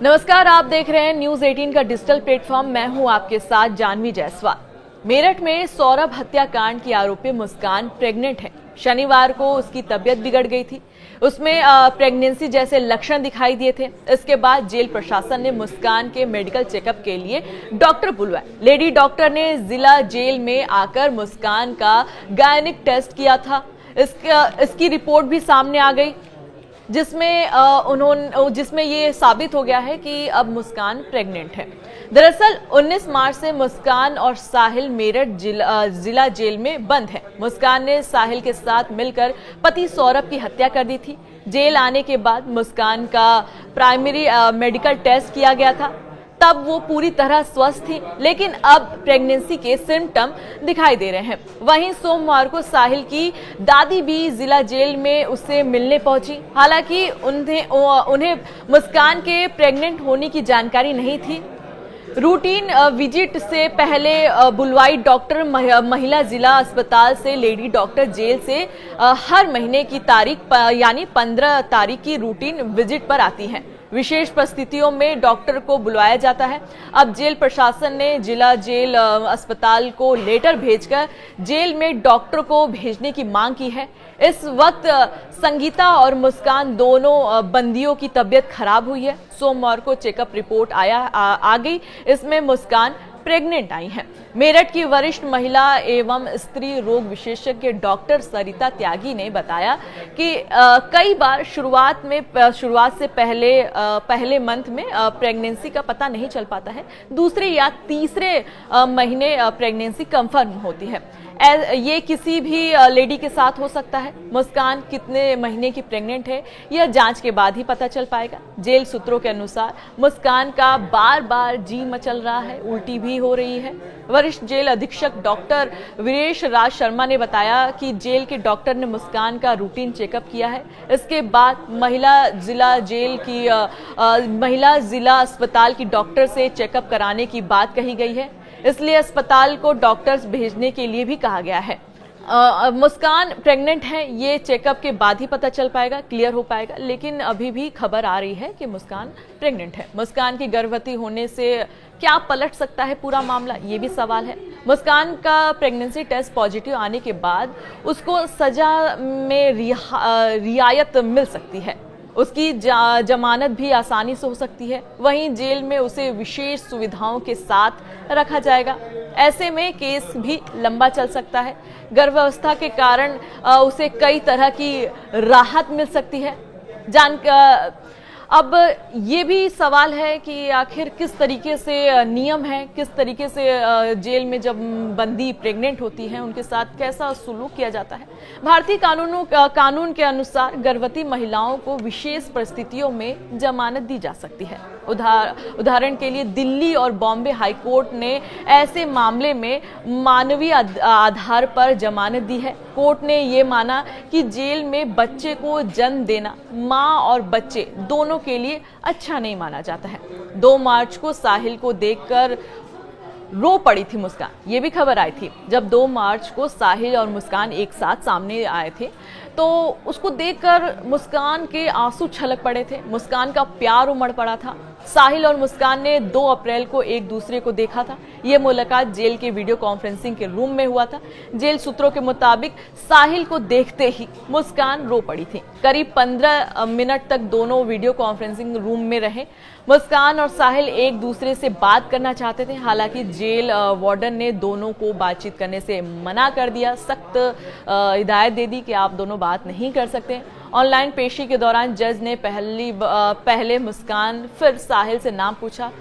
नमस्कार, आप देख रहे हैं न्यूज 18 का डिजिटल प्लेटफॉर्म। मैं हूं आपके साथ जानवी जायसवाल। मेरठ में सौरभ हत्याकांड की आरोपी मुस्कान प्रेग्नेंट है। शनिवार को उसकी तबीयत बिगड़ गई थी। उसमें प्रेगनेंसी जैसे लक्षण दिखाई दिए थे। इसके बाद जेल प्रशासन ने मुस्कान के मेडिकल चेकअप के लिए डॉक्टर बुलवाए। लेडी डॉक्टर ने जिला जेल में आकर मुस्कान का गायनिक टेस्ट किया था। इसकी रिपोर्ट भी सामने आ गई, जिसमें ये साबित हो गया है कि अब मुस्कान प्रेग्नेंट है। दरअसल 19 मार्च से मुस्कान और साहिल मेरठ जिला जेल में बंद है। मुस्कान ने साहिल के साथ मिलकर पति सौरभ की हत्या कर दी थी। जेल आने के बाद मुस्कान का प्राइमरी मेडिकल टेस्ट किया गया था। तब वो पूरी तरह स्वस्थ थी, लेकिन अब प्रेगनेंसी के सिम्टम दिखाई दे रहे हैं। वहीं सोमवार को साहिल की दादी भी जिला जेल में उससे मिलने पहुंची। हालांकि उन्हें मुस्कान के प्रेग्नेंट होने की जानकारी नहीं थी। रूटीन विजिट से पहले बुलवाई डॉक्टर महिला जिला अस्पताल से लेडी डॉक्टर जेल से हर महीने की तारीख यानी 15 तारीख की रूटीन विजिट पर आती हैं। विशेष परिस्थितियों में डॉक्टर को बुलाया जाता है। अब जेल प्रशासन ने जिला जेल अस्पताल को लेटर भेजकर जेल में डॉक्टर को भेजने की मांग की है। इस वक्त संगीता और मुस्कान दोनों बंदियों की तबीयत खराब हुई है। सोमवार को चेकअप रिपोर्ट आ गई। इसमें मुस्कान प्रेग्नेंट आई हैं। मेरठ की वरिष्ठ महिला एवं स्त्री रोग विशेषज्ञ डॉक्टर सरिता त्यागी ने बताया कि कई बार शुरुआत से पहले मंथ में प्रेगनेंसी का पता नहीं चल पाता है। दूसरे या तीसरे महीने प्रेगनेंसी कंफर्म होती है। ये किसी भी लेडी के साथ हो सकता है। मुस्कान कितने महीने की प्रेग्नेंट है यह जांच के बाद ही पता चल पाएगा। जेल सूत्रों के अनुसार मुस्कान का बार बार जी मचल रहा है, उल्टी भी हो रही है। वरिष्ठ जेल अधीक्षक डॉक्टर वीरेश राज शर्मा ने बताया कि जेल के डॉक्टर ने मुस्कान का रूटीन चेकअप किया है। इसके बाद महिला जिला अस्पताल की डॉक्टर से चेकअप कराने की बात कही गई है। इसलिए अस्पताल को डॉक्टर्स भेजने के लिए भी कहा गया है। मुस्कान प्रेग्नेंट है, ये चेकअप के बाद ही पता चल पाएगा, क्लियर हो पाएगा। लेकिन अभी भी खबर आ रही है कि मुस्कान प्रेग्नेंट है। मुस्कान की गर्भवती होने से क्या पलट सकता है पूरा मामला, ये भी सवाल है। मुस्कान का प्रेगनेंसी टेस्ट पॉजिटिव आने के बाद उसको सजा में रियायत मिल सकती है। उसकी जमानत भी आसानी से हो सकती है। वहीं जेल में उसे विशेष सुविधाओं के साथ रखा जाएगा। ऐसे में केस भी लंबा चल सकता है। गर्भावस्था के कारण उसे कई तरह की राहत मिल सकती है। अब ये भी सवाल है कि आखिर किस तरीके से नियम है, किस तरीके से जेल में जब बंदी प्रेग्नेंट होती है उनके साथ कैसा सुलूक किया जाता है। भारतीय कानून के अनुसार गर्भवती महिलाओं को विशेष परिस्थितियों में जमानत दी जा सकती है। उदाहरण के लिए दिल्ली और बॉम्बे हाईकोर्ट ने ऐसे मामले में मानवीय आधार पर जमानत दी है। कोर्ट ने ये माना कि जेल में बच्चे को जन्म देना मां और बच्चे दोनों के लिए अच्छा नहीं माना जाता है। 2 मार्च को साहिल को देखकर रो पड़ी थी मुस्कान। ये भी खबर आई थी। जब 2 मार्च को साहिल और मुस्कान एक साथ सामने आए थे तो उसको देखकर मुस्कान के आंसू छलक पड़े थे। मुस्कान का प्यार उमड़ पड़ा था। साहिल और मुस्कान ने 2 अप्रैल को एक दूसरे को देखा था। यह मुलाकात जेल के वीडियो कॉन्फ्रेंसिंग के रूम में हुआ था। जेल सूत्रों के मुताबिक साहिल को देखते ही मुस्कान रो पड़ी थी। करीब 15 मिनट तक दोनों वीडियो कॉन्फ्रेंसिंग रूम में रहे। मुस्कान और साहिल एक दूसरे से बात करना चाहते थे। हालांकि जेल वार्डन ने दोनों को बातचीत करने से मना कर दिया। सख्त हिदायत दे दी कि आप दोनों बात नहीं कर सकते। ऑनलाइन पेशी के दौरान जज ने पहले मुस्कान फिर साहिल से नाम पूछा,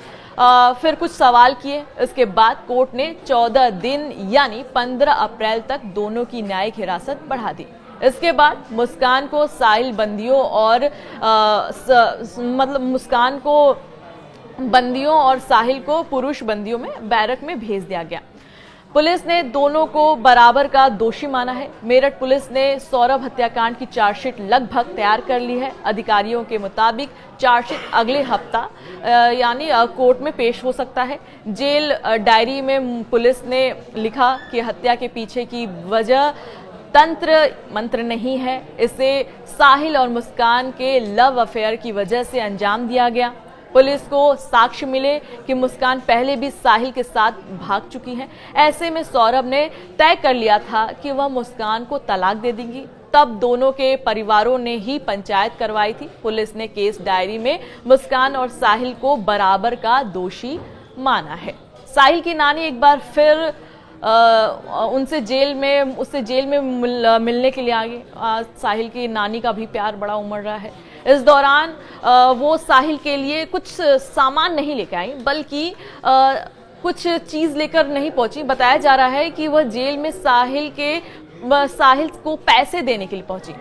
फिर कुछ सवाल किए। इसके बाद कोर्ट ने 14 दिन यानी 15 अप्रैल तक दोनों की न्यायिक हिरासत बढ़ा दी। इसके बाद मुस्कान को साहिल बंदियों और मुस्कान को बंदियों और साहिल को पुरुष बंदियों में बैरक में भेज दिया गया। पुलिस ने दोनों को बराबर का दोषी माना है। मेरठ पुलिस ने सौरभ हत्याकांड की चार्जशीट लगभग तैयार कर ली है। अधिकारियों के मुताबिक चार्जशीट अगले हफ्ता यानी कोर्ट में पेश हो सकता है। जेल डायरी में पुलिस ने लिखा कि हत्या के पीछे की वजह तंत्र मंत्र नहीं है, इसे साहिल और मुस्कान के लव अफेयर की वजह से अंजाम दिया गया। पुलिस को साक्ष्य मिले कि मुस्कान पहले भी साहिल के साथ भाग चुकी हैं। ऐसे में सौरभ ने तय कर लिया था कि वह मुस्कान को तलाक दे देंगी। तब दोनों के परिवारों ने ही पंचायत करवाई थी। पुलिस ने केस डायरी में मुस्कान और साहिल को बराबर का दोषी माना है। साहिल की नानी एक बार फिर उससे जेल में मिलने के लिए आ गई। साहिल की नानी का भी प्यार बड़ा उमड़ रहा है। इस दौरान वो साहिल के लिए कुछ सामान नहीं लेकर आई, बल्कि कुछ चीज लेकर नहीं पहुंची। बताया जा रहा है कि वह जेल में साहिल को पैसे देने के लिए पहुंची।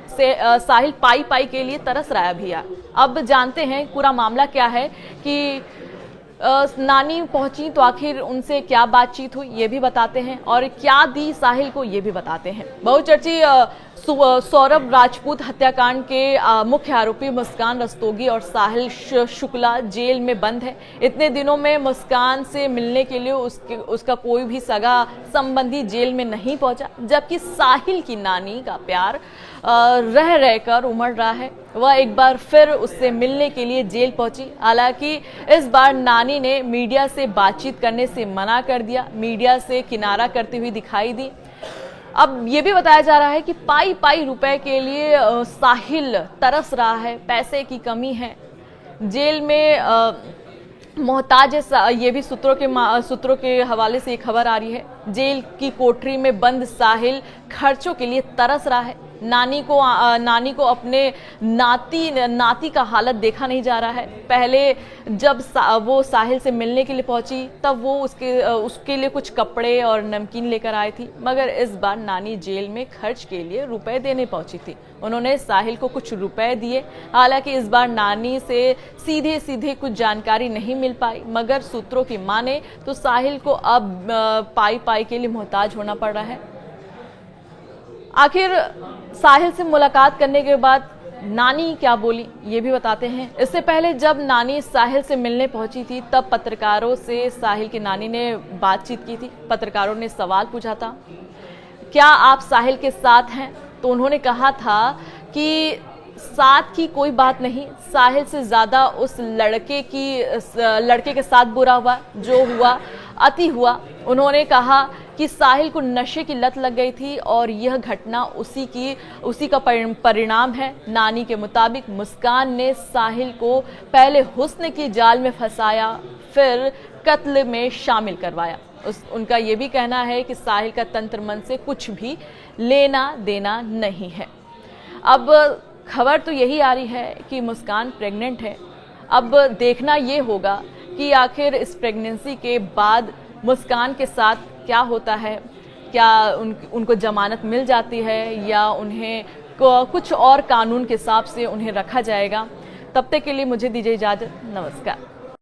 साहिल पाई के लिए तरस रहा है भैया। अब जानते हैं पूरा मामला क्या है कि नानी पहुंची तो आखिर उनसे क्या बातचीत हुई ये भी बताते हैं, और क्या दी साहिल को ये भी बताते हैं। बहुचर्चित सौरभ राजपूत हत्याकांड के मुख्य आरोपी मुस्कान रस्तोगी और साहिल शुक्ला जेल में बंद है। इतने दिनों में मुस्कान से मिलने के लिए उसका कोई भी सगा संबंधी जेल में नहीं पहुंचा, जबकि साहिल की नानी का प्यार रह रहकर उमड़ रहा है। वह एक बार फिर उससे मिलने के लिए जेल पहुंची। हालांकि इस बार नानी ने मीडिया से बातचीत करने से मना कर दिया, मीडिया से किनारा करती हुई दिखाई दी। अब ये भी बताया जा रहा है कि पाई रुपए के लिए साहिल तरस रहा है, पैसे की कमी है, जेल में मोहताज है। ये भी सूत्रों के हवाले से एक खबर आ रही है। जेल की कोठरी में बंद साहिल खर्चों के लिए तरस रहा है। नानी को अपने नाती का हालत देखा नहीं जा रहा है। पहले जब वो साहिल से मिलने के लिए पहुंची तब वो उसके लिए कुछ कपड़े और नमकीन लेकर आई थी, मगर इस बार नानी जेल में खर्च के लिए रुपए देने पहुंची थी। उन्होंने साहिल को कुछ रुपए दिए। हालांकि इस बार नानी से सीधे कुछ जानकारी नहीं मिल पाई, मगर सूत्रों की माने तो साहिल को अब पाई के लिए मोहताज होना पड़ रहा है। आखिर साहिल से मुलाकात करने के बाद नानी क्या बोली ये भी बताते हैं। इससे पहले जब नानी साहिल से मिलने पहुंची थी तब पत्रकारों से साहिल की नानी ने बातचीत की थी। पत्रकारों ने सवाल पूछा था, क्या आप साहिल के साथ हैं? तो उन्होंने कहा था कि साथ की कोई बात नहीं, साहिल से ज्यादा उस लड़के के साथ बुरा हुआ, जो हुआ अति हुआ। उन्होंने कहा कि साहिल को नशे की लत लग गई थी और यह घटना उसी का परिणाम है। नानी के मुताबिक मुस्कान ने साहिल को पहले हुस्न की जाल में फंसाया, फिर कत्ल में शामिल करवाया। उनका यह भी कहना है कि साहिल का तंत्र मन से कुछ भी लेना देना नहीं है। अब खबर तो यही आ रही है कि मुस्कान प्रेग्नेंट है। अब देखना ये होगा कि आखिर इस प्रेगनेंसी के बाद मुस्कान के साथ क्या होता है। क्या उनको जमानत मिल जाती है या उन्हें कुछ और कानून के हिसाब से उन्हें रखा जाएगा। तब तक के लिए मुझे दीजिए इजाजत। नमस्कार।